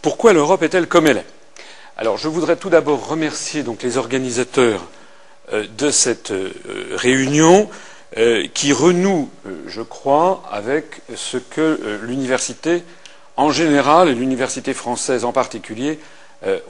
Pourquoi l'Europe est-elle comme elle est? Alors, je voudrais tout d'abord remercier donc les organisateurs de cette réunion qui renoue, je crois, avec ce que l'université en général et l'université française en particulier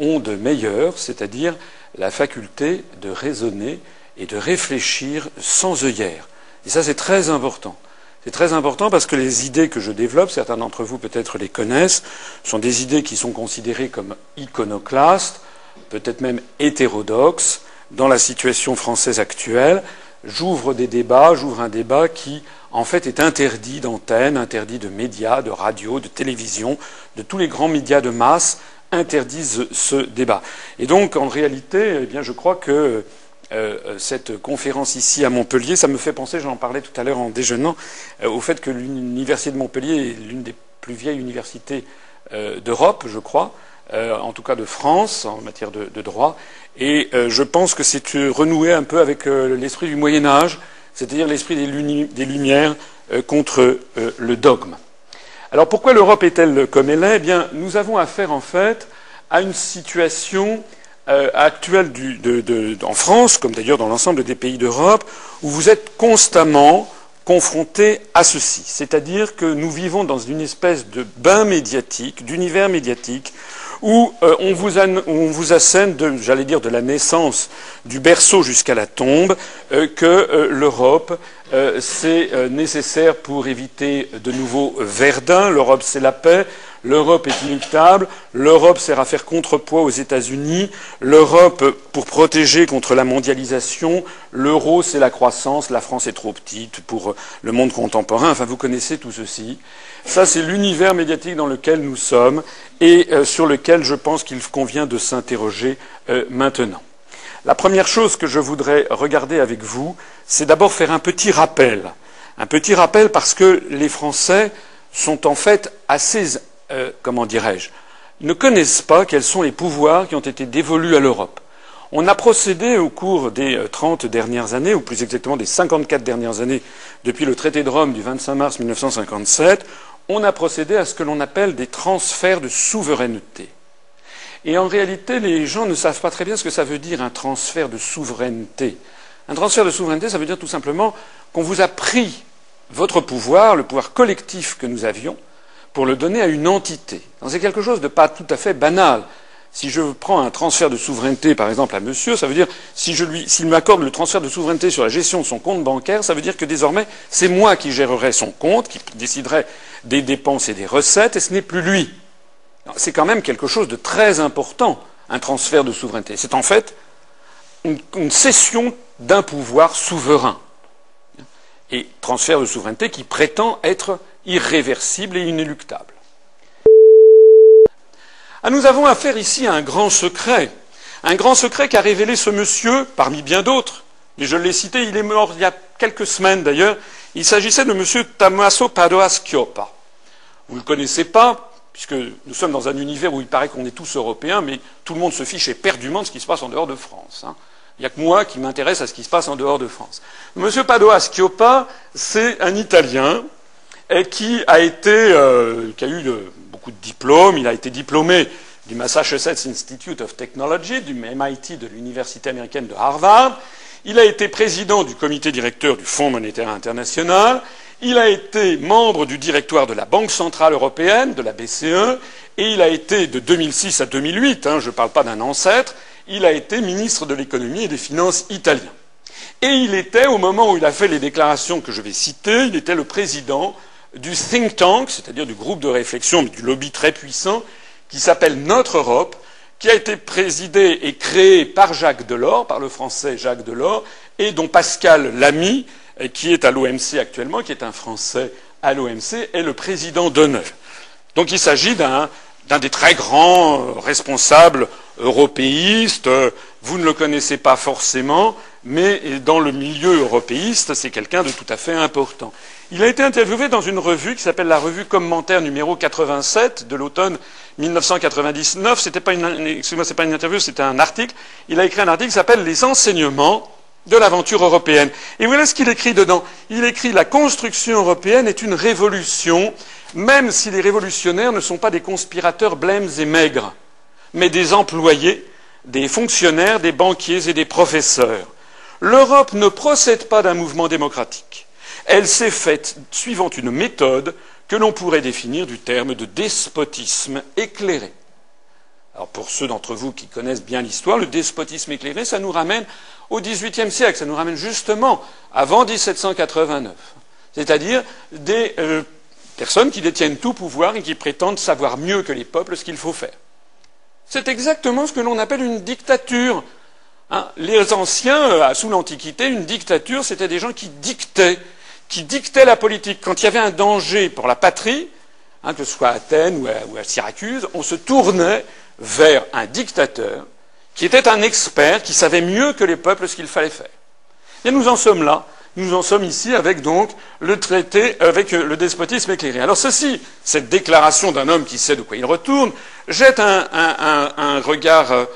ont de meilleur, c'est-à-dire la faculté de raisonner et de réfléchir sans œillères. Et ça, c'est très important. C'est très important parce que les idées que je développe, certains d'entre vous peut-être les connaissent, sont des idées qui sont considérées comme iconoclastes, peut-être même hétérodoxes, dans la situation française actuelle. J'ouvre un débat qui, en fait, est interdit d'antenne, interdit de médias, de radio, de télévision, de tous les grands médias de masse interdisent ce débat. Et donc, en réalité, eh bien, je crois que cette conférence ici à Montpellier, ça me fait penser, j'en parlais tout à l'heure en déjeunant, au fait que l'université de Montpellier est l'une des plus vieilles universités d'Europe, je crois, en tout cas de France, en matière de droit. Et je pense que c'est renoué un peu avec l'esprit du Moyen-Âge, c'est-à-dire l'esprit des Lumières contre le dogme. Alors pourquoi l'Europe est-elle comme elle est? Eh bien, nous avons affaire en fait à une situation actuelle en France, comme d'ailleurs dans l'ensemble des pays d'Europe, où vous êtes constamment confrontés à ceci. C'est-à-dire que nous vivons dans une espèce de bain médiatique, d'univers médiatique, où on vous assène, j'allais dire, de la naissance du berceau jusqu'à la tombe, que l'Europe, c'est nécessaire pour éviter de nouveaux Verdun, l'Europe c'est la paix, l'Europe est inéluctable, l'Europe sert à faire contrepoids aux États-Unis, l'Europe pour protéger contre la mondialisation, l'euro c'est la croissance, la France est trop petite pour le monde contemporain, enfin vous connaissez tout ceci. Ça, c'est l'univers médiatique dans lequel nous sommes et sur lequel je pense qu'il convient de s'interroger maintenant. La première chose que je voudrais regarder avec vous, c'est d'abord faire un petit rappel. Un petit rappel parce que les Français sont en fait assez, comment dirais-je, ne connaissent pas quels sont les pouvoirs qui ont été dévolus à l'Europe. On a procédé au cours des 30 dernières années, ou plus exactement des 54 dernières années, depuis le traité de Rome du 25 mars 1957, on a procédé à ce que l'on appelle des transferts de souveraineté. Et en réalité, les gens ne savent pas très bien ce que ça veut dire un transfert de souveraineté. Un transfert de souveraineté, ça veut dire tout simplement qu'on vous a pris votre pouvoir, le pouvoir collectif que nous avions, pour le donner à une entité. C'est quelque chose de pas tout à fait banal. Si je prends un transfert de souveraineté, par exemple, à monsieur, ça veut dire, s'il m'accorde le transfert de souveraineté sur la gestion de son compte bancaire, ça veut dire que désormais, c'est moi qui gérerai son compte, qui déciderai des dépenses et des recettes, et ce n'est plus lui. C'est quand même quelque chose de très important, un transfert de souveraineté. C'est en fait une cession d'un pouvoir souverain. Et transfert de souveraineté qui prétend être irréversible et inéluctable. Nous avons affaire ici à un grand secret qu'a révélé ce monsieur, parmi bien d'autres, mais je l'ai cité, il est mort il y a quelques semaines d'ailleurs, il s'agissait de monsieur Tommaso Padoa-Schioppa. Vous ne le connaissez pas, puisque nous sommes dans un univers où il paraît qu'on est tous européens, mais tout le monde se fiche éperdument de ce qui se passe en dehors de France. Il n'y a que moi qui m'intéresse à ce qui se passe en dehors de France. Monsieur Padoa-Schioppa, c'est un Italien qui a eu beaucoup de diplômes. Il a été diplômé du Massachusetts Institute of Technology, du MIT, de l'université américaine de Harvard. Il a été président du comité directeur du Fonds monétaire international. Il a été membre du directoire de la Banque centrale européenne, de la BCE, et il a été de 2006 à 2008, je ne parle pas d'un ancêtre, il a été ministre de l'économie et des finances italien. Et il était, au moment où il a fait les déclarations que je vais citer, il était le président du think tank, c'est-à-dire du groupe de réflexion, du lobby très puissant, qui s'appelle Notre Europe, qui a été présidé et créé par Jacques Delors, par le français Jacques Delors, et dont Pascal Lamy, qui est à l'OMC actuellement, qui est un Français à l'OMC, est le président d'honneur. Donc il s'agit d'un des très grands responsables européistes. Vous ne le connaissez pas forcément, mais dans le milieu européiste, c'est quelqu'un de tout à fait important. Il a été interviewé dans une revue qui s'appelle la revue Commentaire numéro 87 de l'automne 1999. Excusez-moi, c'est pas une interview, c'était un article. Il a écrit un article qui s'appelle Les enseignements de l'aventure européenne. Et voilà ce qu'il écrit dedans. Il écrit « La construction européenne est une révolution, même si les révolutionnaires ne sont pas des conspirateurs blêmes et maigres, mais des employés, des fonctionnaires, des banquiers et des professeurs. L'Europe ne procède pas d'un mouvement démocratique. Elle s'est faite suivant une méthode que l'on pourrait définir du terme de despotisme éclairé. » Alors pour ceux d'entre vous qui connaissent bien l'histoire, le despotisme éclairé, ça nous ramène au XVIIIe siècle, ça nous ramène justement avant 1789. C'est-à-dire des personnes qui détiennent tout pouvoir et qui prétendent savoir mieux que les peuples ce qu'il faut faire. C'est exactement ce que l'on appelle une dictature. Hein, les anciens, sous l'Antiquité, une dictature, c'était des gens qui dictaient la politique. Quand il y avait un danger pour la patrie, hein, que ce soit à Athènes ou à Syracuse, on se tournait vers un dictateur qui était un expert, qui savait mieux que les peuples ce qu'il fallait faire. Et nous en sommes là. Nous en sommes ici avec donc le traité, avec le despotisme éclairé. Alors ceci, cette déclaration d'un homme qui sait de quoi il retourne, jette un regard,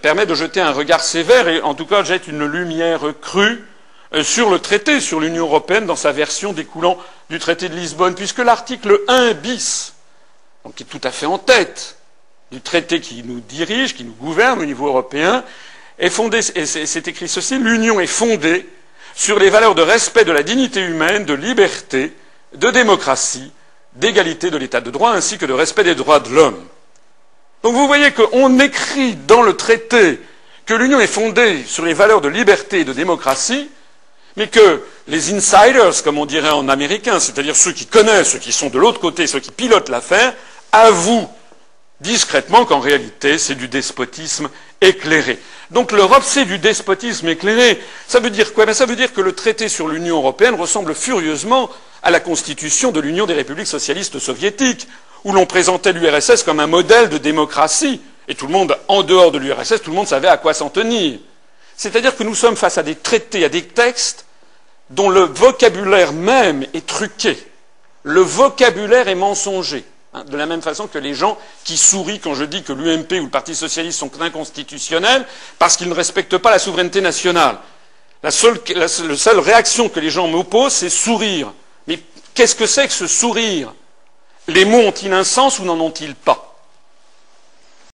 permet de jeter un regard sévère et en tout cas jette une lumière crue sur le traité, sur l'Union européenne dans sa version découlant du traité de Lisbonne, puisque l'article 1 bis, donc qui est tout à fait en tête du traité qui nous dirige, qui nous gouverne au niveau européen, est fondé, et c'est écrit ceci, l'Union est fondée sur les valeurs de respect de la dignité humaine, de liberté, de démocratie, d'égalité de l'état de droit, ainsi que de respect des droits de l'homme. Donc vous voyez qu'on écrit dans le traité que l'Union est fondée sur les valeurs de liberté et de démocratie, mais que les insiders, comme on dirait en américain, c'est-à-dire ceux qui connaissent, ceux qui sont de l'autre côté, ceux qui pilotent l'affaire, avouent discrètement qu'en réalité c'est du despotisme éclairé. Donc l'Europe c'est du despotisme éclairé. Ça veut dire quoi? Ça veut dire que le traité sur l'Union européenne ressemble furieusement à la constitution de l'Union des républiques socialistes soviétiques, où l'on présentait l'URSS comme un modèle de démocratie, et tout le monde, en dehors de l'URSS, tout le monde savait à quoi s'en tenir. C'est-à-dire que nous sommes face à des traités, à des textes dont le vocabulaire même est truqué. Le vocabulaire est mensonger. De la même façon que les gens qui sourient quand je dis que l'UMP ou le Parti socialiste sont inconstitutionnels parce qu'ils ne respectent pas la souveraineté nationale. La seule réaction que les gens m'opposent, c'est sourire. Mais qu'est-ce que c'est que ce sourire? Les mots ont-ils un sens ou n'en ont-ils pas?